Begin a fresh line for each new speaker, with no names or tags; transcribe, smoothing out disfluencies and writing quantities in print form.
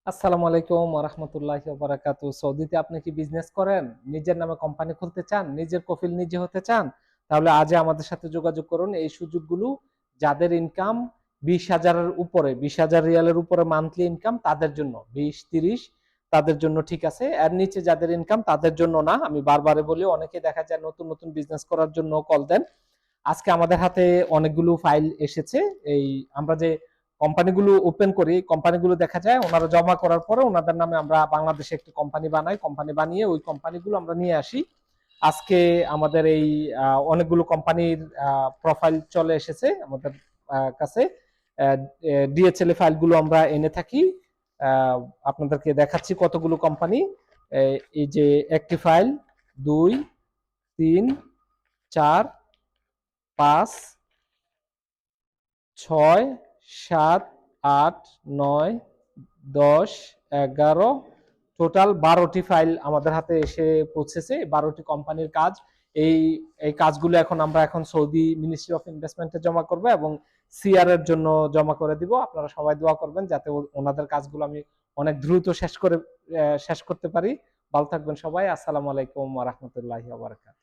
আসসালামু আলাইকুম ওয়া রাহমাতুল্লাহি ওয়া বারাকাতুহু। সৌদিতে আপনি কি বিজনেস করেন? নিজের নামে কোম্পানি খুলতে চান? নিজের কফিল নিজে হতে চান? তাহলে আজই আমাদের সাথে যোগাযোগ করুন। এই সুযোগগুলো যাদের ইনকাম 20,000 এর উপরে, 20,000 রিয়ালের উপরে মান্থলি ইনকাম তাদের জন্য। 20-30 তাদের জন্য ঠিক আছে। এর নিচে যাদের ইনকাম তাদের জন্য না। আমি বারবারই বলি, অনেকে দেখা যায় নতুন, নতুন বিজনেস করার জন্য কল দেন। আজকে আমাদের হাতে অনেকগুলো ফাইল এসেছে। এই আমরা যে কোম্পানিগুলো ওপেন করি, কোম্পানিগুলো দেখা যায় ওনারা জমা করার পরে ওনাদের নামে আমরা বাংলাদেশে একটি কোম্পানি বানাই। কোম্পানি বানিয়ে ওই কোম্পানিগুলো আমরা নিয়ে আসি। আজকে আমাদের এই অনেকগুলো কোম্পানির প্রোফাইল চলে এসেছে আমাদের কাছে। ডিএচএল এ ফাইলগুলো আমরা এনে থাকি। আপনাদেরকে দেখাচ্ছি কতগুলো কোম্পানি। এই যে একটি ফাইল, 2, 3, 4, 5, 6, 7, 8, 9, 10, 11, টোটাল 12টি ফাইল আমাদের হাতে এসে পৌঁছেছে। 12টি কোম্পানির কাজ। এই এই কাজগুলো এখন সৌদি মিনিস্ট্রি অফ ইনভেস্টমেন্টে জমা করবো এবং সিআর এর জন্য জমা করে দিব। আপনারা সবাই দোয়া করবেন যাতে ওনাদের কাজগুলো আমি অনেক দ্রুত শেষ করতে পারি। ভালো থাকবেন সবাই। আসসালামু আলাইকুম ওয়া রাহমাতুল্লাহি ওয়া বারাকাতুহু।